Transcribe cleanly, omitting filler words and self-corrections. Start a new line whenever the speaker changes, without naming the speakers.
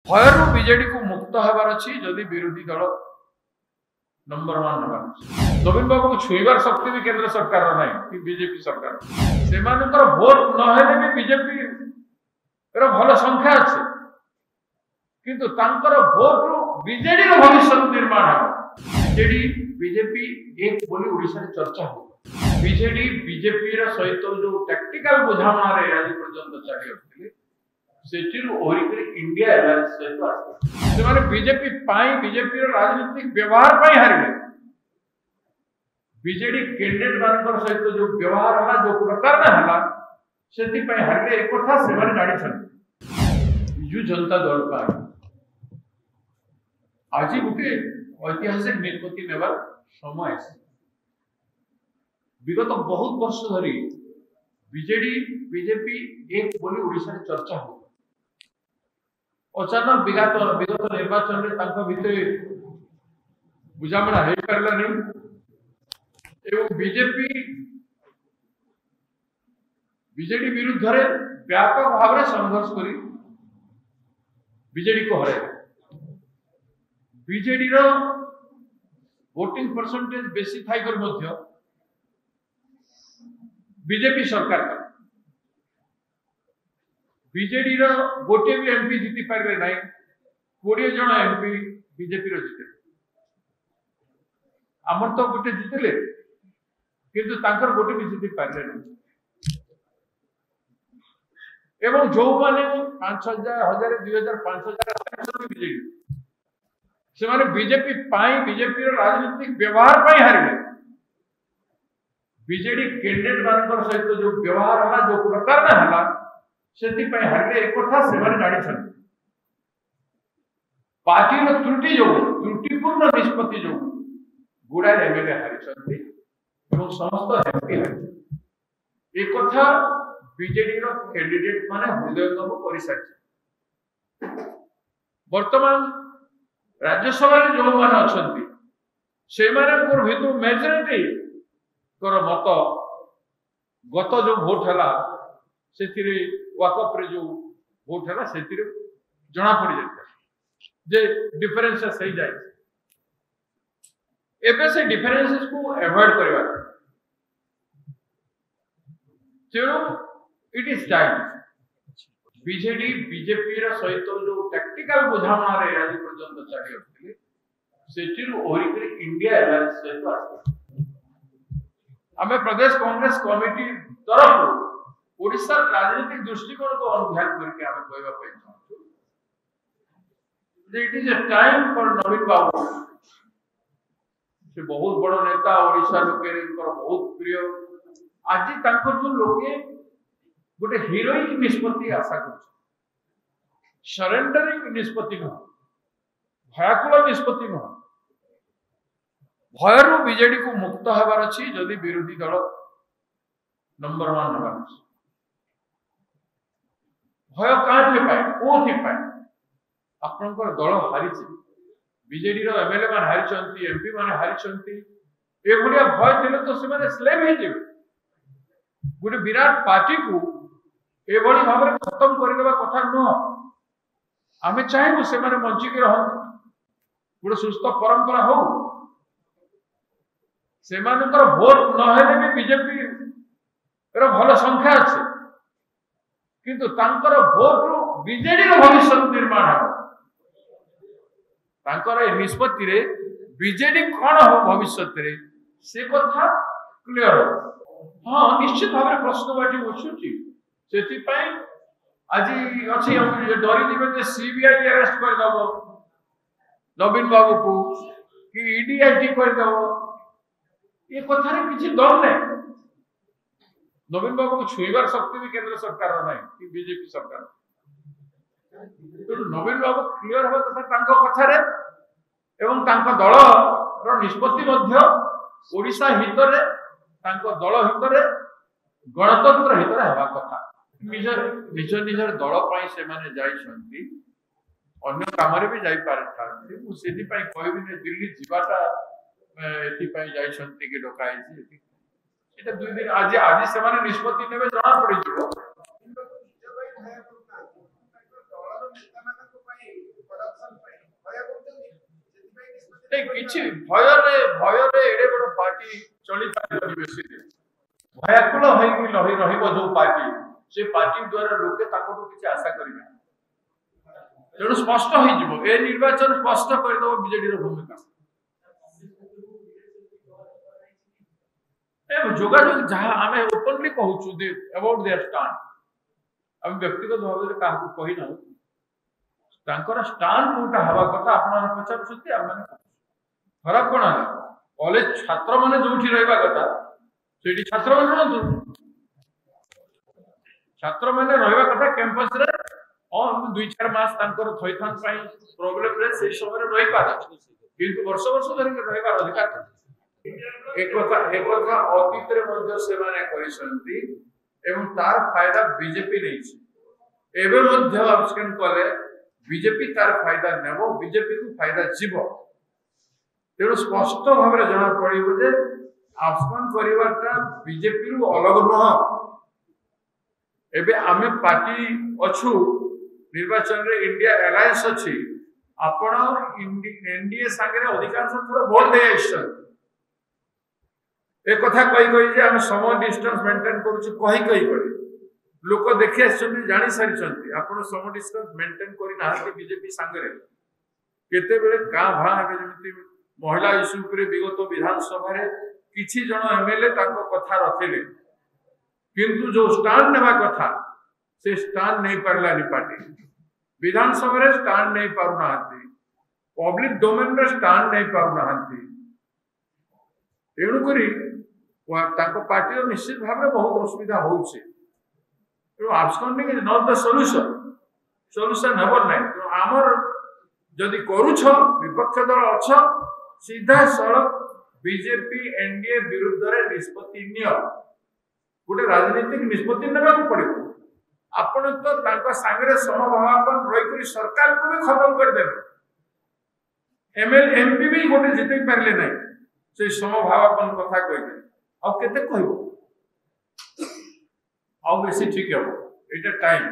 भयरू BJD को मुक्त हबार अच्छी जदि विरोधी दल नंबर 1 हबार नवीन बाबू को छुईबार शक्ति भी केंद्र सरकार ना कि बीजेपी सरकार से भोट नहेले भी बीजेपी भल संख्या अच्छे किंतु तांकर भोट रु बीजेडी रो भविष्य निर्माण हो बीजेडी बीजेपी एक बोली ओडिशा रे चर्चा हो बीजेडी बीजेपी रो सहित जो टैक्टिकल बुझामणा रे आज पर्यंत चली आथिले सेटिरु ओरिकरी इंडिया एलायंस सहित आसे से माने बीजेपी पाई बीजेपी रो राजनीतिक व्यवहार पाई हारबे बीजेडी कैंडिडेट मानकर सहित जो व्यवहार हला जो प्रकार ना हला सेति पाई हारबे एक कथा से माने जानि छन बिजू जनता दल पाई आज गुटे ऐतिहासिक निष्पत्ति नेबार समय आसे विगत बहुत वर्ष धरी बीजेडी बीजेपी एक बोली ओडिशा रे चर्चा हो अचानक विगत निर्वाचन रे तांको भितरे बुझामणा हे परला नहीं एवं बीजेडी विरुद्ध रे व्यापक भाव रे संघर्ष करी बीजेडी को हरे बीजेडी रो वोटिंग परसेंटेज बेसी थाई कर मध्य बीजेपी सरकार का बीजेडी रो गोटे भी एमपी जीति पारे नहीं 20 जन एमपी बीजेपी रो जीते आमर तो गोटे जीतले किंतु तांकर गोटे भी जीति पारे नहीं एवं जो माने 5000 1000 2000 5000 बीजेडी से माने बीजेपी पाई बीजेपी रो राजनीतिक व्यवहार पाई हारबे बीजेडी कैंडिडेट मानकर सहित जो व्यवहार हला जो प्रकार ना हला सेति पय हरले एक कथा से माने जानि छन पार्टी रो त्रुटिपूर्ण निष्पत्ति जो गुडा एमएलए हारि छथि एवं समस्त एमपी हारि एक कथा बीजेडी रो कैंडिडेट माने हृदयंगम करि साथि वर्तमान राज्यसभा रे जो मान अछंती से माने को भितु मेजॉरिटी कर मत गत जो भोट हला सेतिरे वाकअप रे जो भोट हला सेतिरे जना पड़ी जाता जे डिफरेंसेस सही जाय एबे से डिफरेंसेस को अवॉइड करबा तेणु it is time BJD BJP रा सहित जो टैक्टिकल बुझामणा रे आज पर्यंत चली आथिले सेतिरु ओरिकरी इंडिया एलायंस सहित आसे आमे प्रदेश कांग्रेस कमिटी तरफ ओडिशा राजनीतिक दृष्टिकोण को अनुध्यान करके आमे कहबा पय चाहू it is a time for Naveen Babu से बहुत बड़ नेता ओडिशा लोके बहुत प्रिय आज तांकर जो लोके गोटे हीरोइक निष्पत्ति आशा कर सरेंडरिंग निष्पत्ति न भयाकुल निष्पत्ति न भयरू बीजेडी को मुक्त हबार अच्छी जदि विरोधी दल नंबर 1 हबार भय कहाँ पाए कोथि पाए आपनकर दल हारी बीजेडी रो एमएलए मान हारी एमपी मान हारी ए भलिया भय थिले तो से स्लेव हे जेबे गोटे विराट पार्टी को ए भली भाव रे खत्म कर देबा कथा न आमे चाहेबु से माने मंची के रहन गोटे सुस्थ परंपरा हो से मानकर भोट नहेले भी बीजेपी भल संख्या अच्छे किंतु तांकर भोट रु बीजेडी रो भविष्य निर्माण हो तांकर ए निष्पत्ति रे बीजेडी कोन हो भविष्य रे से कथा क्लियर हो हां निश्चित भाव रे प्रश्नवाची उछुची सेति पई आज अछि हम डरी दिबे जे सीबीआई अरेस्ट कर दबो नवीन बाबू को कि ईडी आईटी कर दबो ये कथा रे किछि दम नै नवीन बाबू को छुईबार शक्ति भी केंद्र सरकार ना कि बीजेपी सरकार तो नवीन बाबू क्लियर हो कथा तांको कथा रे एवं तांको दल रो निष्पत्ति मध्य ओडिशा हित रे तांको दल हित रे गणतंत्र हित रे हवा कथा निजर दल पाई से माने जाई छंती अन्य काम रे भी जाई पारे छाती मु सेति पाई कहबी ने दिल्ली जीवाटा एति पाई जाई छंती के डकाई छी एटा 2 दिन आज से माने निष्पत्ति नेबे जना पड़ी जिवो କିଛି ଭୟରେ ଏଡେ ବଡ ପାର୍ଟି ଚଳିପାରିବନି ବେଶୀ ଭୟାକୁଳ ହେଇକି ରହିବ ଯୋଉ ପାର୍ଟି ସେ ପାର୍ଟି ଦ୍ୱାରା ଲୋକେ ତାଙ୍କଠୁ କିଛି ଆଶା କରିବେ ତେଣୁ ସ୍ପଷ୍ଟ ହେଇଯିବ ଏ ନିର୍ବାଚନ ସ୍ପଷ୍ଟ କରିଦେବ ବିଜେଡିର ଭୂମିକା ଯୋଗାଯୋଗ ଯାହା ଆମେ ଓପନଲି କହୁଛୁ ଅବାଉଟ ଦେୟାର ଷ୍ଟାଣ୍ଡ ଆମେ ବ୍ୟକ୍ତିଗତ ଭାବରେ କାହାକୁ କହିନାହୁଁ ତାଙ୍କର ଷ୍ଟାଣ୍ଡ କୋଉଟା ହେବା କଥା ଆପଣମାନେ ପଚାରୁଛନ୍ତି ଆମମାନେ ଖରାପ କଣ ହେଲା କଲେଜ ଛାତ୍ରମାନେ ଯୋଉଠି ରହିବା କଥା ସେଇଠି ଛାତ୍ରମାନେ ରୁହନ୍ତୁ ଛାତ୍ରମାନେ ରହିବା କଥା କ୍ୟାମ୍ପସରେ 2-4 ମାସ ତାଙ୍କର ଥଇଥାନ ପାଇଁ ପ୍ରୋବ୍ଲେମରେ ସେଇ ସମୟରେ ରହିପାରେ କିନ୍ତୁ ବର୍ଷ ଧରିକି ରହିବାର ଅଧିକାର एकथा अतीତରେ ମଧ୍ୟ ସେମାନେ କରିଛନ୍ତି ଏବଂ ତାର फायदा बीजेपी ନେଇଛି ଏବେ ମଧ୍ୟ ଅବସ୍କାନ କଲେ बीजेपी तार फायदा नेबो बीजेपी को फायदा जीव तेणु स्पष्ट भाव में जना पड़ो जे आह्वान करवाटा बीजेपी रु अलग नुह एबे आमे पार्टी अच्छु निर्वाचन रे इंडिया अलायंस अछि आपण एनडीए संगे अधिकांश थोड़ा वोट दे आइछन एक कथा कही जे आमे समय डिस्टेंस मेंटेन करूछु कही लोक देखि आछन जानि सारिछन आपण समय डिस्टेंस मेंटेन करि नाहति बीजेपी संगे केते बेले का भा जेमिति महिला इश्यू पर विगत विधानसभा रे किछि जण एमएलए ताको कथा रखिले किंतु जो स्टैंड नेबा कथा से स्टैंड नहीं पारला नि पार्टी विधानसभा रे स्टैंड नहीं पारु नाहति पब्लिक डोमेन रे स्टैंड नहीं पारु नाहति एणु करी ताको पार्टी निश्चित भाव में बहुत असुविधा होउछे तो absconding is not the solution हेबर नै तो हमर जदि करूछ विपक्ष दल अछ सीधा सड़क बीजेपी एनडीए विरुद्ध रे निष्पत्ति निय गोटे राजनीतिक निष्पत्ति नेबा को पड़िबो आपण तो तांका संगे समभावापन रही करी सरकार को भी खत्म कर देबे एमएल एमपी भी गोटे जितै परले नै से समभावापन कथा कहि अब केते कहबो अब बेसी ठीक है एटा टाइम